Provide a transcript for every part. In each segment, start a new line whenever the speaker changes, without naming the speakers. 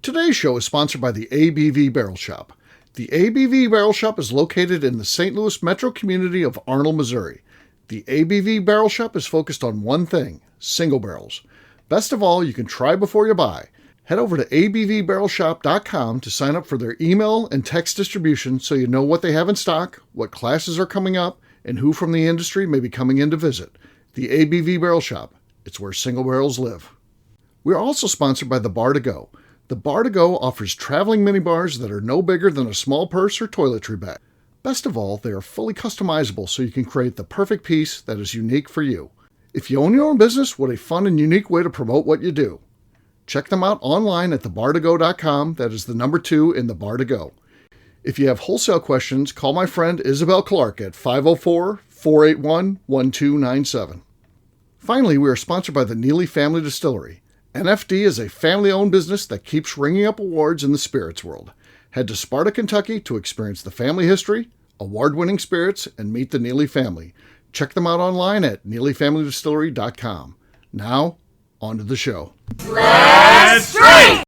Today's show is sponsored by the ABV Barrel Shop. The ABV Barrel Shop is located in the St. Louis metro community of Arnold, Missouri. The ABV Barrel Shop is focused on one thing: single barrels. Best of all, you can try before you buy. Head over to abvbarrelshop.com to sign up for their email and text distribution so you know what they have in stock, what classes are coming up, and who from the industry may be coming in to visit. The ABV Barrel Shop. It's where single barrels live. We are also sponsored by the Bar to Go. The Bar to Go offers traveling minibars that are no bigger than a small purse or toiletry bag. Best of all, they are fully customizable so you can create the perfect piece that is unique for you. If you own your own business, what a fun and unique way to promote what you do. Check them out online at thebar2go.com. That is the number 2 in the Bar to Go. If you have wholesale questions, call my friend Isabel Clark at 504-481-1297. Finally, we are sponsored by the Neely Family Distillery. NFD is a family-owned business that keeps ringing up awards in the spirits world. Head to Sparta, Kentucky to experience the family history, award-winning spirits, and meet the Neely family. Check them out online at neelyfamilydistillery.com. Now, on to the show.
Let's drink!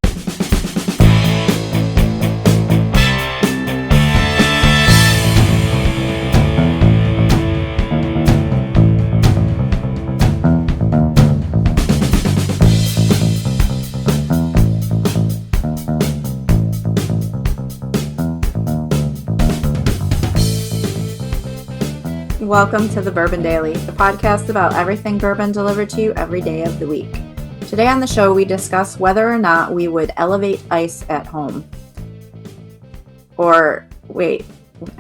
Welcome to the Bourbon Daily, the podcast about everything bourbon delivered to you every day of the week. Today on the show, we discuss whether or not we would elevate ice at home. Or, wait,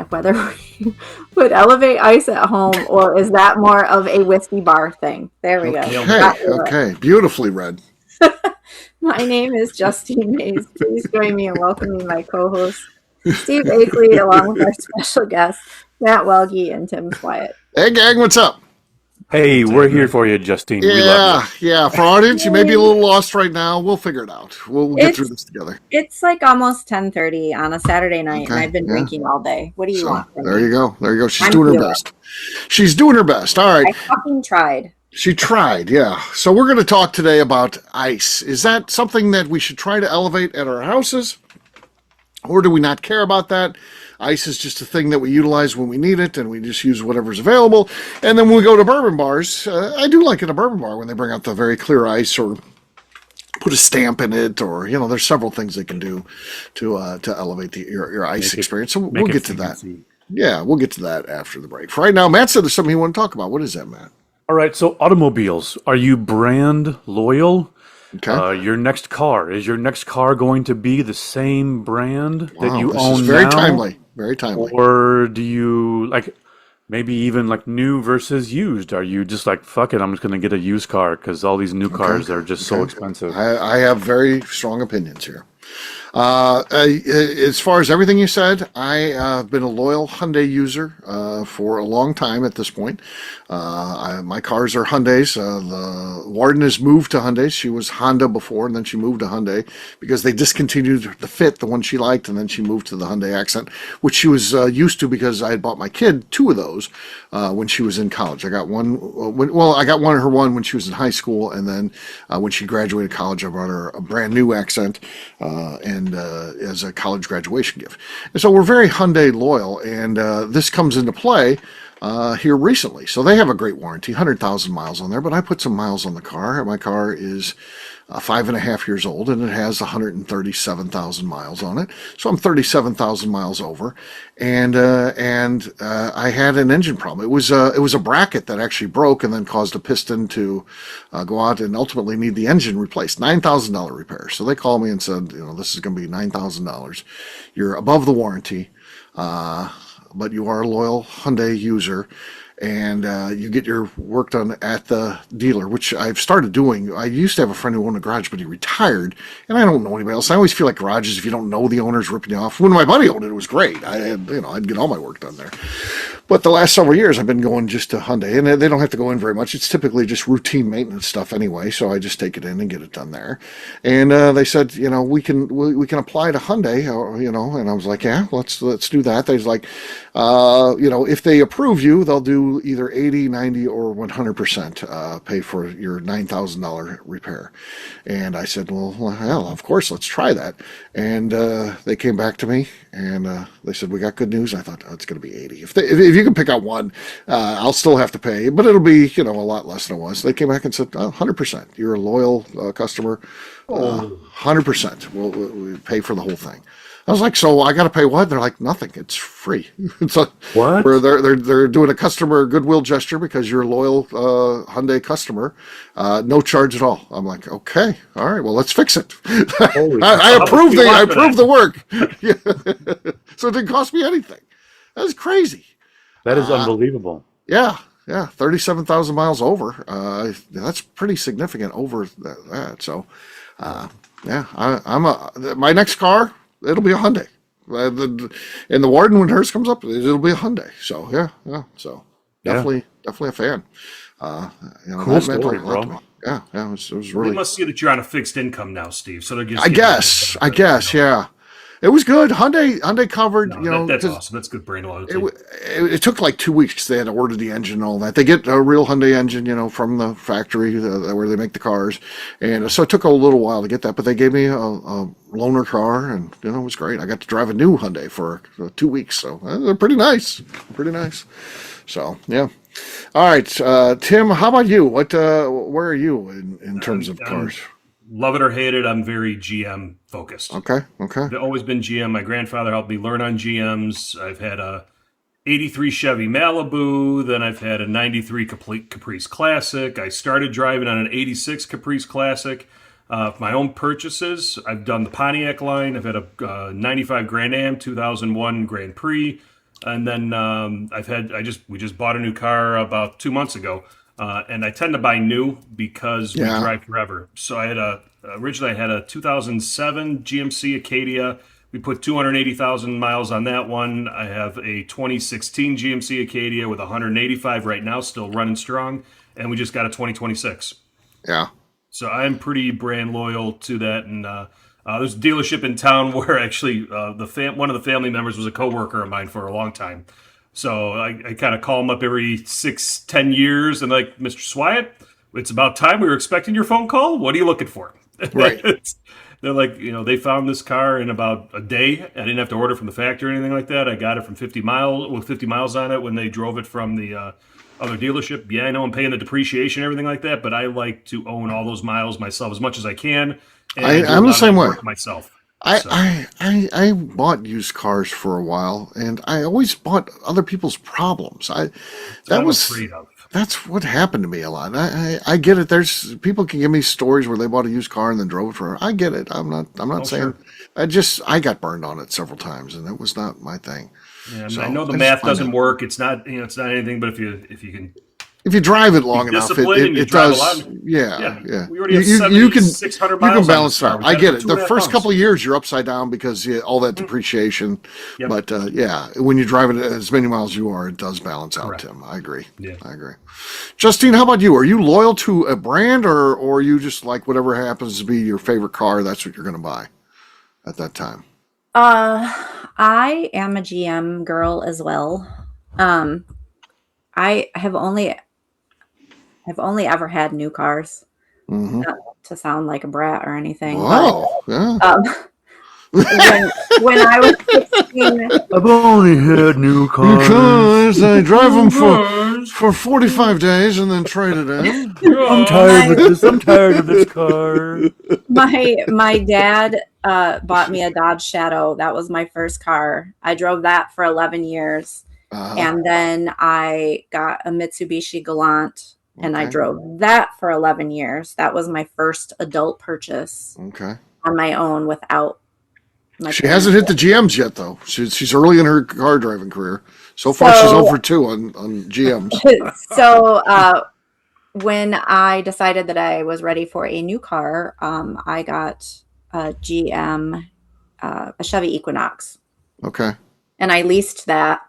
whether we would elevate ice at home, or is that more of a whiskey bar thing? There we go.
Okay, beautifully read.
My name is Justine Mays. Please join me in welcoming my co-host, Steve Akeley, along with our special guest, Matt Welge and Tim Wyatt.
Hey, gang, what's up?
Hey, we're here for you, Justine. We love you.
Yeah. For our audience, you may be a little lost right now. We'll figure it out. We'll get through this together.
It's like almost 10:30 on a Saturday night, and I've been drinking all day. What do you want from
There
me?
you go. She's doing her best. She's doing her best. All right.
I fucking tried.
She tried, yeah. So we're going to talk today about ice. Is that something that we should try to elevate at our houses? Or do we not care about that? Ice is just a thing that we utilize when we need it, and we just use whatever's available. And then when we go to bourbon bars, I do like at a bourbon bar when they bring out the very clear ice or put a stamp in it, or, there's several things they can do to elevate your ice experience. So we'll get to that. Yeah, we'll get to that after the break. For right now, Matt said there's something he wanted to talk about. What is that, Matt?
All right, so automobiles. Are you brand loyal?
Okay.
Your next car. Is your next car going to be the same brand that you
this
own
is very
now?
timely. Very timely.
Or do you, maybe even new versus used? Are you just fuck it, I'm just going to get a used car because all these new cars are just so expensive?
I have very strong opinions here. As far as everything you said, I've been a loyal Hyundai user for a long time at this point. My cars are Hyundais. The Warden has moved to Hyundai. She was Honda before, and then she moved to Hyundai because they discontinued the Fit, the one she liked, and then she moved to the Hyundai Accent, which she was used to because I had bought my kid 2 of those when she was in college. I got one. I got her one when she was in high school, and then when she graduated college, I brought her a brand new Accent and as a college graduation gift. And so we're very Hyundai loyal, and this comes into play here recently. So they have a great warranty, 100,000 miles on there, but I put some miles on the car. My car is 5.5 years old, and it has 137,000 miles on it. So I'm 37,000 miles over, and I had an engine problem. It was a bracket that actually broke and then caused a piston to go out and ultimately need the engine replaced. $9,000 repair. So they called me and said, this is going to be $9,000. You're above the warranty, but you are a loyal Hyundai user, and you get your work done at the dealer, which I've started doing. I used to have a friend who owned a garage, but he retired, and I don't know anybody else. I always feel like garages, if you don't know the owners, ripping you off. When my buddy owned it, it was great. I'd get all my work done there. But the last several years, I've been going just to Hyundai, and they don't have to go in very much. It's typically just routine maintenance stuff anyway, so I just take it in and get it done there. And they said, we can apply to Hyundai, and I was like, yeah, let's do that. They was like, if they approve you, they'll do either 80, 90, or 100% pay for your $9,000 repair. And I said, well, hell, of course, let's try that. And they came back to me and they said, we got good news. I thought, oh, it's going to be 80. If you can pick out one, I'll still have to pay, but it'll be, a lot less than it was. They came back and said, 100%. You're a loyal customer. 100%. We'll pay for the whole thing. I was like, so I got to pay what? They're like, nothing. It's free. It's like,
What?
where they're doing a customer goodwill gesture because you're a loyal Hyundai customer. No charge at all. I'm like, okay, all right, well, let's fix it. I approve the work. So it didn't cost me anything. That's crazy.
That is unbelievable.
Yeah, 37,000 miles over. That's pretty significant over that. So, my next car. It'll be a Hyundai. And the Warden, when hers comes up, it'll be a Hyundai. So yeah. So definitely a fan.
Cool story, bro.
Yeah. It was really.
They must see that you're on a fixed income now, Steve. So they're just.
I guess, yeah. It was good. Hyundai covered,
that's awesome. That's good brand loyalty.
It took like 2 weeks because they had to order the engine and all that. They get a real Hyundai engine, from the factory where they make the cars. And so it took a little while to get that, but they gave me a loaner car and, it was great. I got to drive a new Hyundai for 2 weeks. So they're pretty nice. So, yeah. All right. Tim, how about you? Where are you in terms of cars?
Love it or hate it, I'm very GM focused.
Okay.
I've always been GM. My grandfather helped me learn on GMs. I've had a 83 Chevy Malibu, then I've had a 93 Caprice Classic. I started driving on an 86 Caprice Classic. My own purchases, I've done the Pontiac line. I've had a 95 Grand Am, 2001 Grand Prix, and then we just bought a new car about 2 months ago. And I tend to buy new because we drive forever. So originally I had a 2007 GMC Acadia. We put 280,000 miles on that one. I have a 2016 GMC Acadia with 185 right now, still running strong. And we just got a 2026.
Yeah.
So I'm pretty brand loyal to that. And there's a dealership in town where actually one of the family members was a coworker of mine for a long time. So I kind of call them up every 6-10 years and like, Mr. Swiat, it's about time. We were expecting your phone call. What are you looking for?
Right.
They're like, they found this car in about a day. I didn't have to order from the factory or anything like that. I got it from 50 miles on it when they drove it from the other dealership. Yeah, I know I'm paying the depreciation and everything like that, but I like to own all those miles myself as much as I can. And
I'm the same way.
Myself.
I bought used cars for a while, and I always bought other people's problems. That's what happened to me a lot. I get it. There's people can give me stories where they bought a used car and then drove it for. I get it. I'm not saying. Sure. I got burned on it several times, and that was not my thing.
Yeah, so I know the math doesn't work. It's not it's not anything. But
if you drive it long enough, it does. Yeah. We already have 600 miles. You can balance it out. I get it. The first couple of years, you're upside down because all that depreciation. Yep. But when you drive it as many miles as you are, it does balance out, correct. Tim. I agree.
Yeah.
I agree. Justine, how about you? Are you loyal to a brand, or are you just like whatever happens to be your favorite car, that's what you're going to buy at that time?
I am a GM girl as well. I have only ever had new cars.
Mm-hmm.
Not to sound like a brat or anything.
Wow.
But, when I was 16,
I've only had new cars.
Because I drive them for 45 days and then trade it in.
I'm tired of this car.
My dad bought me a Dodge Shadow. That was my first car. I drove that for 11 years. And then I got a Mitsubishi Galant. And I drove that for 11 years. That was my first adult purchase on my own without my
She hasn't hit the GMs yet, though. She's early in her car driving career. So far, she's over 2 on GMs.
So when I decided that I was ready for a new car, I got a GM, a Chevy Equinox.
Okay.
And I leased that.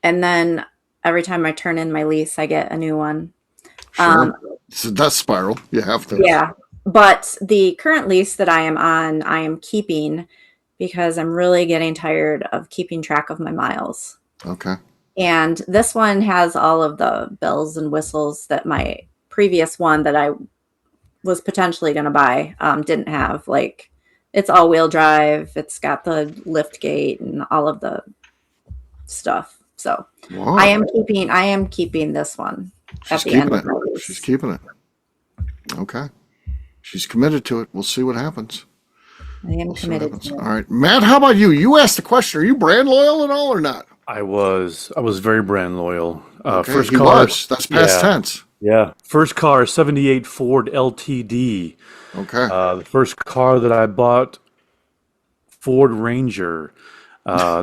And then every time I turn in my lease, I get a new one.
Sure. It's a death spiral. You have to.
Yeah. But the current lease that I am on, I am keeping because I'm really getting tired of keeping track of my miles.
Okay.
And this one has all of the bells and whistles that my previous one that I was potentially going to buy didn't have. Like, it's all-wheel drive. It's got the lift gate and all of the stuff. So
Wow.
I am keeping this one at the end of my lease.
She's keeping it. Okay. She's committed to it. We'll see what happens.
I am committed to it.
All right. Matt, how about you? You asked the question. Are you brand loyal at all or not?
I was very brand loyal.
Okay,
First
he
car.
was. That's past tense.
Yeah. First car, 78 Ford LTD.
Okay.
The first car that I bought, Ford Ranger,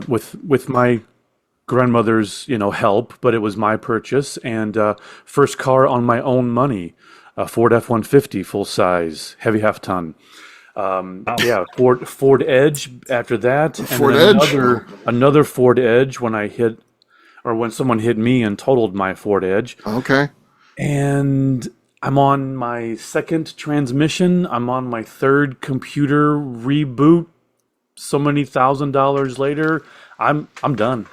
with my grandmother's, help, but it was my purchase, and first car on my own money, a Ford F-150 full size, heavy half ton. Yeah, Ford Edge after that, and
Ford
then
Edge.
another Ford Edge when someone hit me and totaled my Ford Edge.
Okay.
And I'm on my second transmission. I'm on my third computer reboot. So many $1,000s later, I'm done.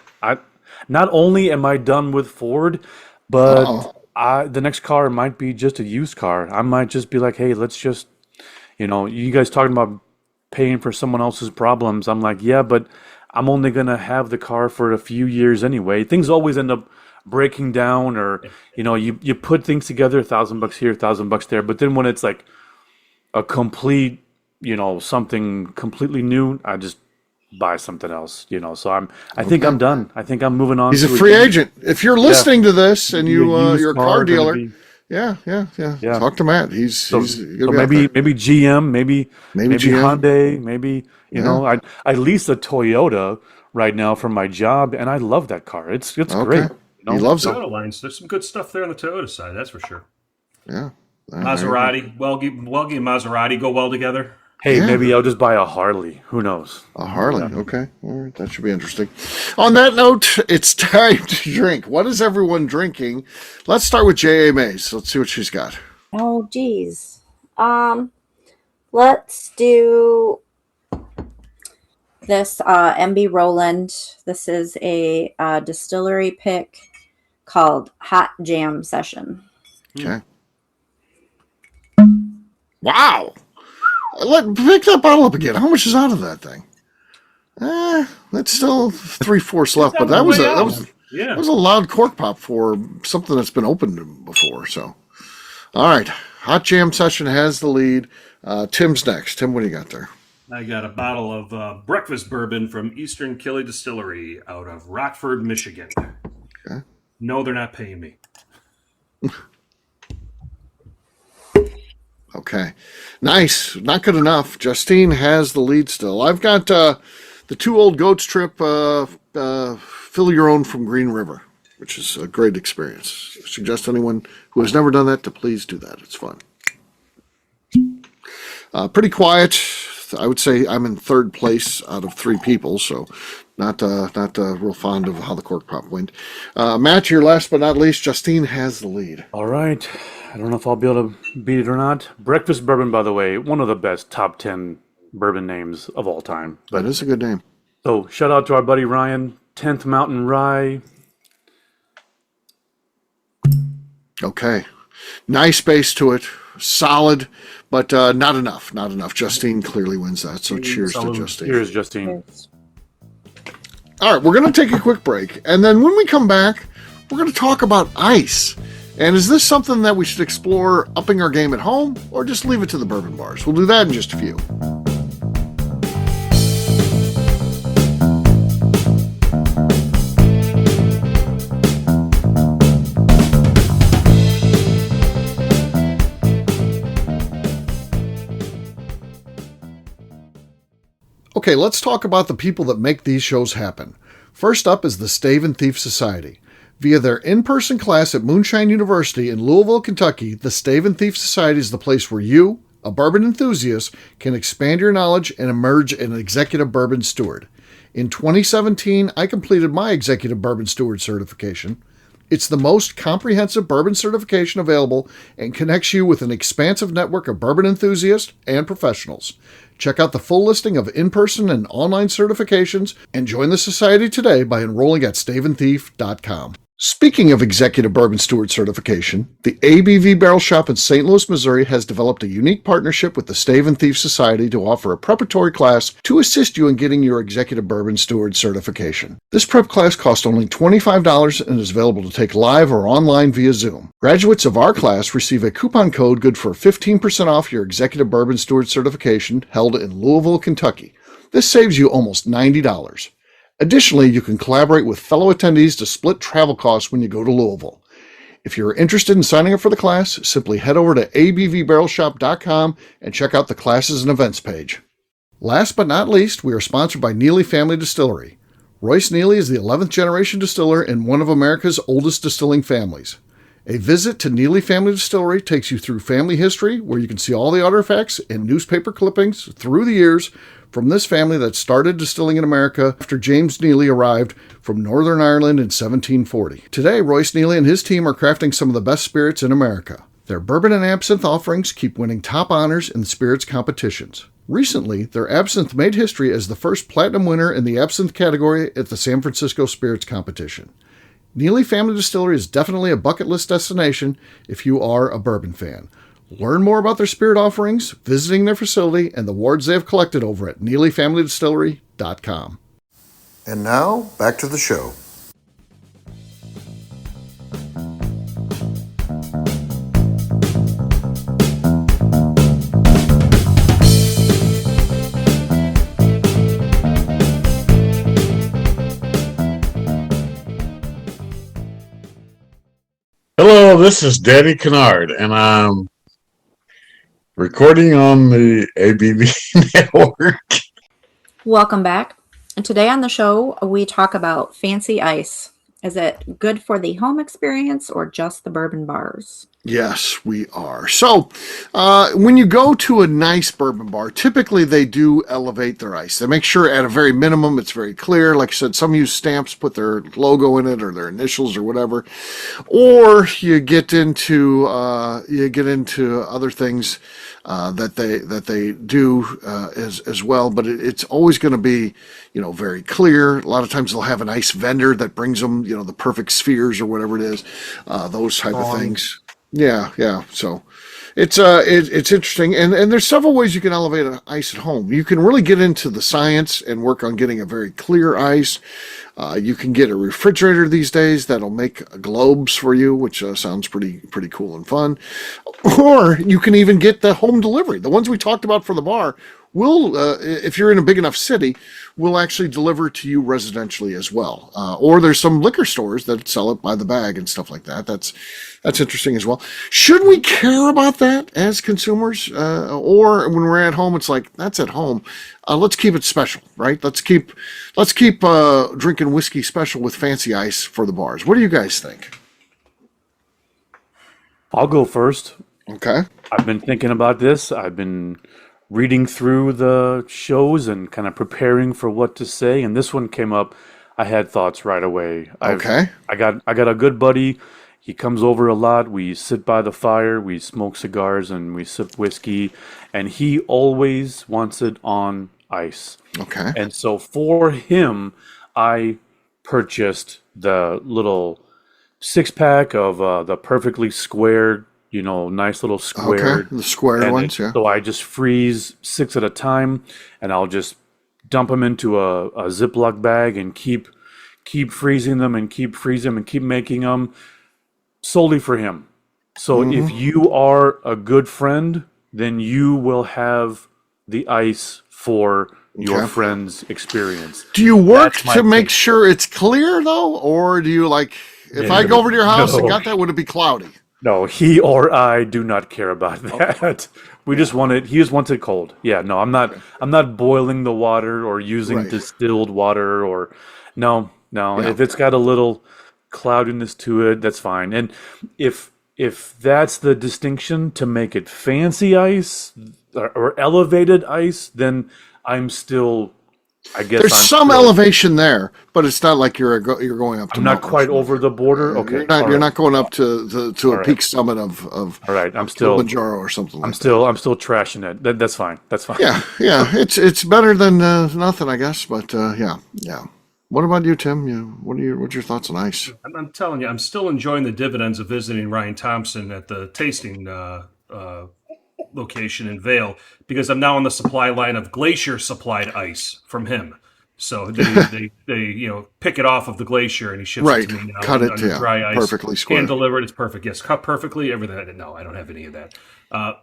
Not only am I done with Ford, but the next car might be just a used car. I might just be like, hey, let's just, you guys talking about paying for someone else's problems. I'm like, yeah, but I'm only gonna have the car for a few years anyway. Things always end up breaking down, or you put things together, $1,000 here, $1,000 there, but then when it's like a complete, something completely new, I just buy something else, so I think I'm done. I think I'm moving on.
He's a free agent. If you're listening to this and you're a car dealer, yeah. Talk to Matt. He's
maybe GM, maybe
GM.
Hyundai, maybe I lease a Toyota right now from my job, and I love that car. It's great.
He loves it.
Toyota lines. There's some good stuff there on the Toyota side, that's for sure.
Yeah.
Maserati, Welge and Maserati go well together.
Hey, maybe I'll just buy a Harley. Who knows?
A Harley. Yeah. Okay. All right. That should be interesting. On that note, it's time to drink. What is everyone drinking? Let's start with J.A. Mays. Let's see what she's got.
Oh, geez. Let's do this MB Roland. This is a distillery pick called Hot Jam Session.
Okay. Wow. Pick that bottle up again. How much is out of that thing? That's still 3/4 left, but that was a loud cork pop for something that's been opened before. So, all right, Hot Jam Session has the lead. Tim's next. Tim, what do you got there?
I got a bottle of breakfast bourbon from Eastern Killy Distillery out of Rockford, Michigan.
Okay.
No, they're not paying me.
Okay. Nice. Not good enough. Justine has the lead still. I've got the Two Old Goats trip, Fill Your Own from Green River, which is a great experience. I suggest anyone who has never done that to please do that. It's fun. Pretty quiet. I would say I'm in third place out of 3 people, so not real fond of how the cork pop went. Matt, you're last but not least. Justine has the lead.
All right. I don't know if I'll be able to beat it or not. Breakfast Bourbon, by the way, one of the best top 10 bourbon names of all time.
That is a good name.
So shout out to our buddy Ryan, 10th Mountain Rye.
Okay. Nice base to it. Solid, but not enough. Not enough. Justine clearly wins that, so cheers to Justine.
Cheers, Justine.
All right, we're going to take a quick break, and then when we come back, we're going to talk about ice. And is this something that we should explore upping our game at home, or just leave it to the bourbon bars? We'll do that in just a few. Okay, let's talk about the people that make these shows happen. First up is the Stave and Thief Society. Via their in-person class at Moonshine University in Louisville, Kentucky, the Stave and Thief Society is the place where you, a bourbon enthusiast, can expand your knowledge and emerge an executive bourbon steward. In 2017, I completed my Executive Bourbon Steward certification. It's the most comprehensive bourbon certification available and connects you with an expansive network of bourbon enthusiasts and professionals. Check out the full listing of in-person and online certifications and join the society today by enrolling at staveandthief.com. Speaking of Executive Bourbon Steward certification, the ABV Barrel Shop in St. Louis, Missouri has developed a unique partnership with the Stave and Thief Society to offer a preparatory class to assist you in getting your Executive Bourbon Steward certification. This prep class costs only $25 and is available to take live or online via Zoom. Graduates of our class receive a coupon code good for 15% off your Executive Bourbon Steward certification held in Louisville, Kentucky. This saves you almost $90. Additionally, you can collaborate with fellow attendees to split travel costs when you go to Louisville. If you're interested in signing up for the class, simply head over to abvbarrelshop.com and check out the classes and events page. Last but not least, we are sponsored by Neely Family Distillery. Royce Neely is the 11th generation distiller in one of America's oldest distilling families. A visit to Neely Family Distillery takes you through family history, where you can see all the artifacts and newspaper clippings through the years from this family that started distilling in America after James Neely arrived from Northern Ireland in 1740. Today, Royce Neely and his team are crafting some of the best spirits in America. Their bourbon and absinthe offerings keep winning top honors in spirits competitions. Recently, their absinthe made history as the first platinum winner in the absinthe category at the San Francisco Spirits Competition. Neely Family Distillery is definitely a bucket list destination if you are a bourbon fan. Learn more about their spirit offerings, visiting their facility, and the awards they have collected over at NeelyFamilyDistillery.com. And now, back to the show.
Hello, this is Danny Kennard, and I'm recording on the ABV network.
Welcome back. And today on the show, we talk about fancy ice. Is it good for the home experience or just the bourbon bars?
Yes, we are. So, when you go to a nice bourbon bar, typically they do elevate their ice. They make sure at a very minimum it's very clear. Like I said, some use stamps, put their logo in it or their initials or whatever. Or you get into other things that they do as well. But it's always going to be very clear. A lot of times they'll have an ice vendor that brings them the perfect spheres or whatever it is, those type of things. Yeah. So it's interesting, and there's several ways you can elevate an ice at home. You can really get into the science and work on getting a very clear ice. You can get a refrigerator these days that'll make globes for you, which sounds pretty cool and fun. Or you can even get the home delivery. The ones we talked about for the bar will, if you're in a big enough city, will actually deliver to you residentially as well. Or there's some liquor stores that sell it by the bag and stuff like that. That's interesting as well. Should we care about that as consumers? Or when we're at home, it's like, that's at home. Let's keep it special, right? Let's keep drinking whiskey special with fancy ice for the bars. What do you guys think?
I'll go first.
Okay.
I've been thinking about this. I've been reading through the shows and kind of preparing for what to say, and this one came up. I had thoughts right away.
Okay.
I got a good buddy. He comes over a lot. We sit by the fire, we smoke cigars, and we sip whiskey, and he always wants it on ice.
Okay.
And so for him, I purchased the little 6-pack of the perfectly squared, nice little squared.
Okay, the square ones, yeah.
So I just freeze 6 at a time, and I'll just dump them into a Ziploc bag and keep freezing them and keep freezing them and keep making them solely for him. So if you are a good friend, then you will have the ice for your friend's experience.
Do you work to make sure it's clear though, or do you if I go over to your house and got that, would it be cloudy?
No, he or I do not care about that. We just want it. He just wants it cold. Yeah, no, I'm not. I'm not boiling the water or using distilled water or no. Yeah. If it's got a little cloudiness to it, that's fine. And if that's the distinction to make it fancy ice or elevated ice, then I'm still I guess
There's
I'm
some
still,
elevation there, but it's not like you're going up to
I'm not
Mount
quite
Rushmore.
over the border. Okay,
You're not going up to
All
a
right,
peak summit of
all right. I'm still,
Kilimanjaro or something
I'm
like that.
still, I'm still trashing it. That's fine. That's fine.
Yeah, yeah, it's better than nothing, I guess. But yeah, yeah. What about you, Tim? What's your thoughts on ice?
I'm telling you, I'm still enjoying the dividends of visiting Ryan Thompson at the tasting location in Vale because I'm now on the supply line of glacier supplied ice from him. So they pick it off of the glacier and he ships it
Right,
to me now
cut it,
under
yeah,
dry ice,
perfectly
hand
square.
delivered. It's perfect. Yes, cut perfectly. Everything. No, I don't have any of that.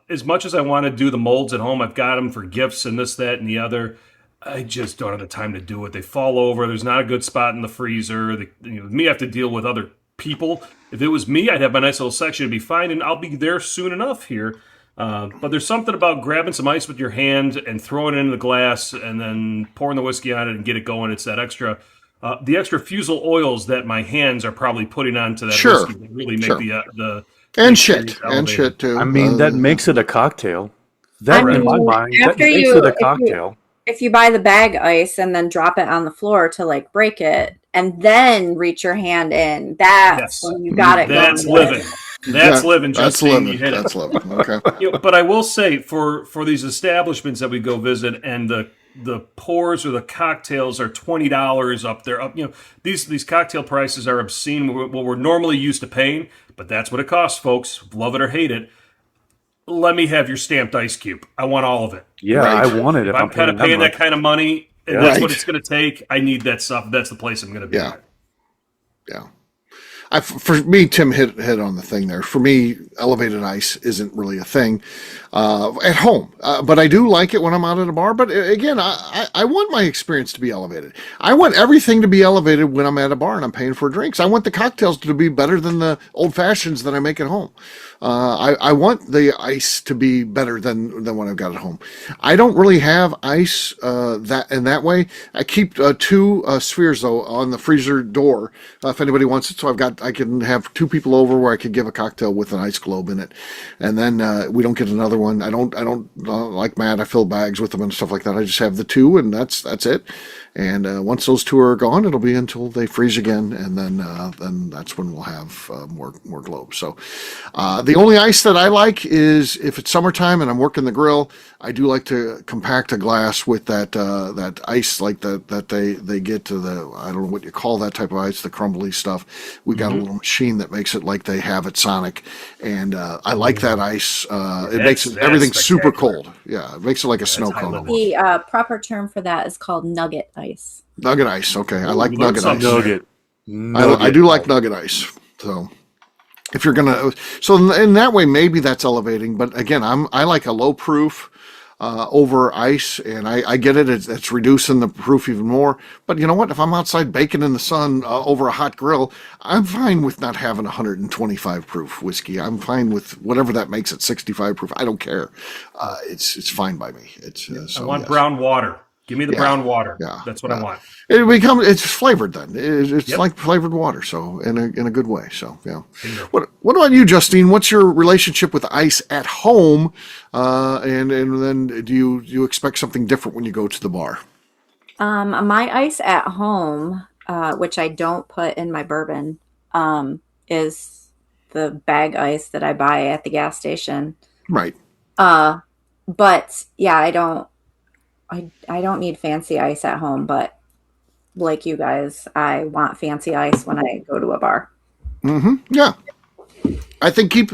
As much as I want to do the molds at home, I've got them for gifts and this, that, and the other. I just don't have the time to do it. They fall over. There's not a good spot in the freezer. Me have to deal with other people. If it was me, I'd have my nice little section. It'd be fine, and I'll be there soon enough here. But there's something about grabbing some ice with your hand and throwing it into the glass and then pouring the whiskey on it and get it going. It's that the extra fusel oils that my hands are probably putting onto that
Sure,
whiskey that really make
sure,
the
and
experience
and
elevated.
shit too.
I mean, that makes it a cocktail.
I
That, in my
mean,
mind, that
after
makes it a
if you
cocktail.
if you buy the bag ice and then drop it on the floor to like break it and then reach your hand in, that's
Yes,
when you got it
that's
going good.
living. That's living,
That's
Justine. You
living.
hit it.
That's living. Okay.
But I will say for these establishments that we go visit, and the pours or the cocktails are $20 up there. Up, these cocktail prices are obscene. What we're normally used to paying, but that's what it costs, folks. Love it or hate it. Let me have your stamped ice cube. I want all of it.
Yeah,
Right.
I want it
If
if I'm
I'm kind of
paying
paying
that
that
much.
kind of money, and
Yeah.
that's what
Right.
it's going to take, I need that stuff. That's the place I'm going to be
Yeah.
at.
Yeah. For me, Tim hit on the thing there. For me, elevated ice isn't really a thing at home, but I do like it when I'm out at a bar. But again, I want my experience to be elevated. I want everything to be elevated when I'm at a bar and I'm paying for drinks. I want the cocktails to be better than the old fashions that I make at home. I want the ice to be better than what I've got at home. I don't really have ice that in that way. I keep two spheres though on the freezer door if anybody wants it. So I can have two people over where I could give a cocktail with an ice globe in it, and then we don't get another one. I don't like Matt. I fill bags with them and stuff like that. I just have the two, and that's it. And once those two are gone, it'll be until they freeze again, and then that's when we'll have more globes. So the only ice that I like is if it's summertime and I'm working the grill. I do like to compact a glass with that ice like that they get to the, I don't know what you call that type of ice, the crumbly stuff. We got a little machine that makes it like they have at Sonic, and I like that ice. It makes
That's
everything super
spectacular.
cold. Yeah, it makes it like a snow
high
cone
level.
almost.
The proper term for that is called nugget ice.
Nugget ice. Okay, I
Ooh,
like
we learned
nugget
something
ice.
there.
Nugget.
I do like nugget ice. So if you're gonna, so in that way, maybe that's elevating. But again, I like a low proof over ice, and I get it. It's reducing the proof even more. But you know what? If I'm outside baking in the sun over a hot grill, I'm fine with not having 125 proof whiskey. I'm fine with whatever that makes it 65 proof. I don't care. It's fine by me. It's
I want brown water. Give me the
Yeah,
brown water.
yeah,
That's what
yeah.
I want.
It's flavored then. It's
Yep.
like flavored water, so in a good way. So yeah.
Bingo.
What about you, Justine? What's your relationship with ice at home? And then do you expect something different when you go to the bar?
My ice at home, which I don't put in my bourbon, is the bag ice that I buy at the gas station.
Right.
But yeah, I don't need fancy ice at home, but like you guys, I want fancy ice when I go to a bar.
Yeah. I think keep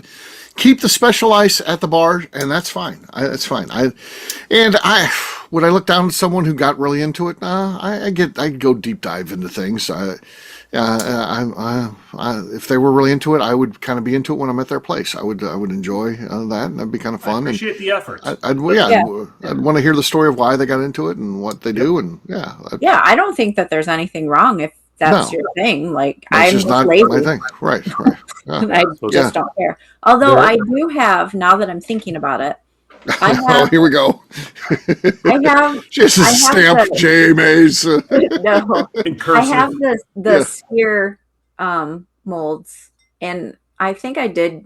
the special ice at the bar, and that's fine. That's fine. I would I look down at someone who got really into it. I go deep dive into things. If they were really into it, I would kind of be into it when I'm at their place. I would enjoy that, and that'd be kind of
I
fun. And
appreciate the effort.
I'd
Yeah.
want to hear the story of why they got into it and what they do, and
Yeah, I don't think that there's anything wrong if that's
No.
your thing. Like
that's
I'm
just
just
not
lazy.
my thing. Right. Yeah.
And I
So
just don't care. Although
there-
I do have, now that I'm thinking about it, I
Oh,
have,
here we go.
I have,
Just a
I have
stamp,
the-
J. Mays.
no,
In
I
cursive.
have the
Yeah.
sphere molds, and I think I did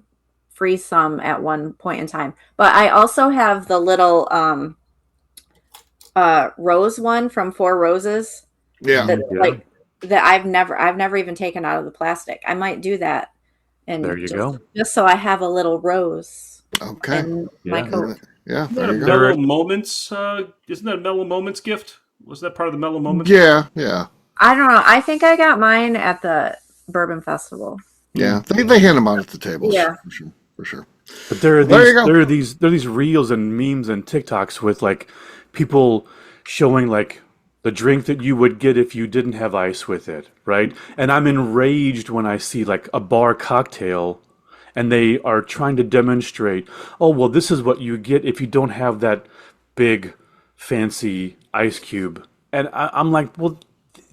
freeze some at one point in time. But I also have the little rose one from Four Roses.
Yeah.
That I've never even taken out of the plastic. I might do that, and
There you go.
just so I have a little rose
Okay.
in my coat.
Yeah.
Isn't that
There
a
you go.
Mellow Moments? Isn't that a Mellow Moments gift? Was that part of the Mellow Moments?
Yeah. Yeah.
I don't know. I think I got mine at the Bourbon Festival.
Yeah. They hand them out at the tables.
Yeah.
For sure.
But there are
There you go.
these reels and memes and TikToks with like people showing like the drink that you would get if you didn't have ice with it, right? And I'm enraged when I see like a bar cocktail and they are trying to demonstrate, oh, well, this is what you get if you don't have that big fancy ice cube. And I'm like, well,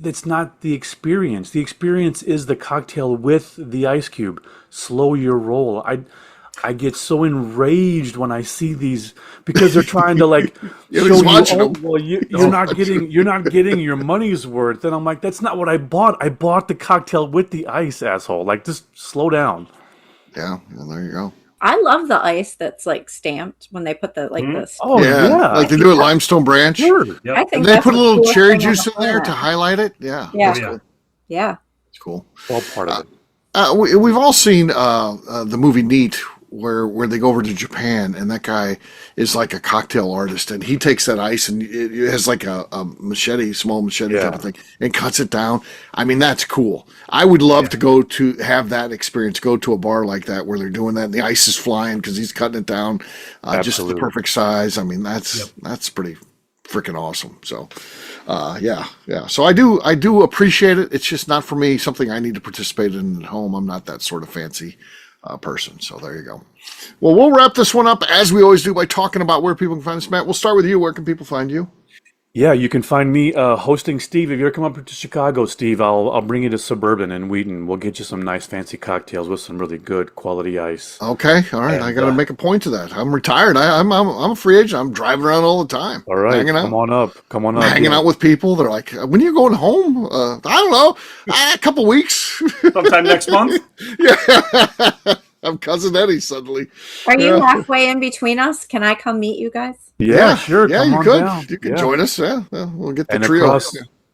it's not the experience. The experience is the cocktail with the ice cube. Slow your roll. I get so enraged when I see these because they're trying to like show you, oh, well, you're not getting your money's worth. And I'm like, that's not what I bought. I bought the cocktail with the ice, asshole. Like, just slow down.
Yeah. There you go.
I love the ice that's like stamped when they put the like this.
Oh yeah.
Like they do at Limestone Branch.
Sure.
Yep.
I think
And they
that's
put a
the
little
coolest
cherry
thing on
juice
the
in there to
planet.
highlight it. Yeah.
Yeah.
Oh, yeah.
Yeah.
It's cool.
All part of it.
We've all seen the movie Neat, where they go over to Japan, and that guy is like a cocktail artist, and he takes that ice and it has like a machete, small machete type of thing, and cuts it down. I mean, that's cool. I would love to go to have that experience, go to a bar like that where they're doing that, and the ice is flying because he's cutting it down just the perfect size. I mean, that's pretty freaking awesome. So, yeah. So I do appreciate it. It's just not for me, something I need to participate in at home. I'm not that sort of fancy person. So there you go. Well, we'll wrap this one up as we always do by talking about where people can find us. Matt, we'll start with you. Where can people find you?
Yeah, you can find me hosting Steve. If you ever come up to Chicago, Steve, I'll bring you to Suburban in Wheaton. We'll get you some nice fancy cocktails with some really good quality ice.
Okay, all right. I got to make a point to that. I'm retired. I'm a free agent. I'm driving around all the time.
All right,
hanging out.
come on up.
Hanging out with people. They're like, when are you going home? I don't know. A couple weeks.
Sometime next month.
Yeah. I'm cousin Eddie suddenly.
Are you halfway in between us? Can I come meet you guys?
Yeah, sure.
Yeah,
come
you
on
could.
down.
You can join us. Yeah, we'll get the
And
trio.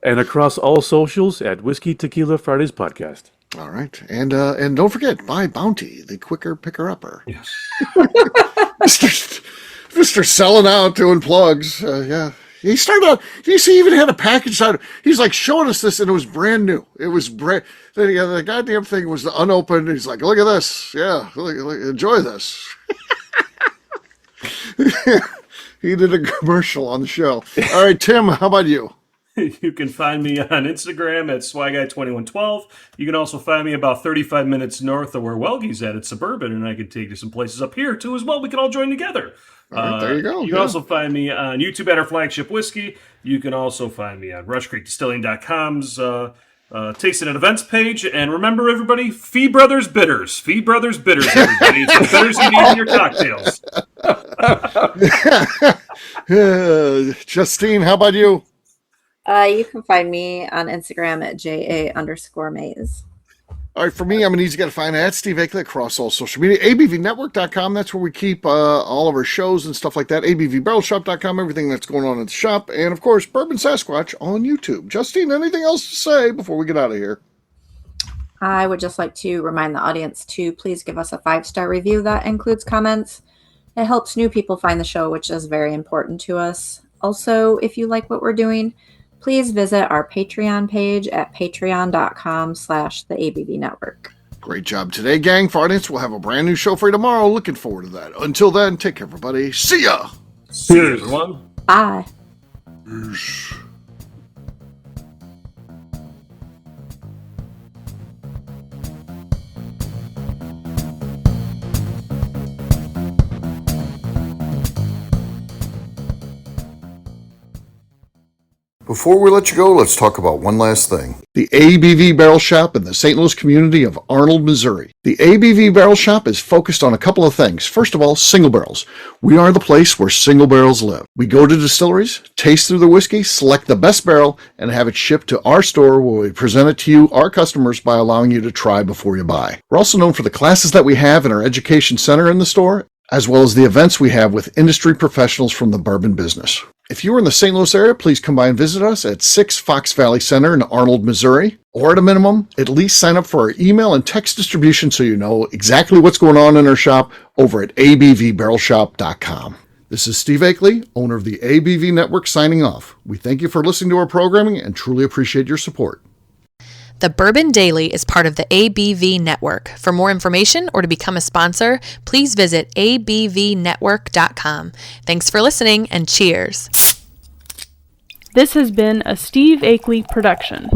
across all socials at Whiskey Tequila Fridays Podcast.
All right, and don't forget, buy Bounty, the quicker picker upper.
Yes.
Mr. selling out doing plugs. Yeah, he started out. You see, he even had a package out. He's like showing us this, and it was brand new. It was brand. The goddamn thing was unopened. He's like, look at this. Yeah, look, enjoy this. He did a commercial on the show. All right, Tim, how about you?
You can find me on Instagram at SwyGuy2112. You can also find me about 35 minutes north of where Welgy's at Suburban, and I can take you some places up here too as well. We can all join together.
All right, there you go.
You can also find me on YouTube at our flagship whiskey. You can also find me on RushCreekDistilling.com's Tasting and Events page. And remember, everybody, Fee Brothers Bitters. Fee Brothers Bitters, everybody. It's the bitters you need in your cocktails.
Justine, how about you?
You can find me on Instagram at JA_Maze.
All right, for me, I'm an easy guy to find at Steve Akeley across all social media. ABVNetwork.com, that's where we keep all of our shows and stuff like that. ABVBarrelShop.com, everything that's going on at the shop. And, of course, Bourbon Sasquatch on YouTube. Justine, anything else to say before we get out of here?
I would just like to remind the audience to please give us a 5-star review that includes comments. It helps new people find the show, which is very important to us. Also, if you like what we're doing, please visit our Patreon page at patreon.com/the ABV Network.
Great job today, gang. For audience, we'll have a brand new show for you tomorrow. Looking forward to that. Until then, take care, everybody. See ya.
See you, everyone.
Bye.
Before we let you go, let's talk about one last thing. The ABV Barrel Shop in the St. Louis community of Arnold, Missouri. The ABV Barrel Shop is focused on a couple of things. First of all, single barrels. We are the place where single barrels live. We go to distilleries, taste through the whiskey, select the best barrel, and have it shipped to our store where we present it to you, our customers, by allowing you to try before you buy. We're also known for the classes that we have in our education center in the store, as well as the events we have with industry professionals from the bourbon business. If you are in the St. Louis area, please come by and visit us at 6 Fox Valley Center in Arnold, Missouri. Or at a minimum, at least sign up for our email and text distribution so you know exactly what's going on in our shop over at abvbarrelshop.com. This is Steve Akeley, owner of the ABV Network, signing off. We thank you for listening to our programming and truly appreciate your support.
The Bourbon Daily is part of the ABV Network. For more information or to become a sponsor, please visit abvnetwork.com. Thanks for listening and cheers.
This has been a Steve Akeley production.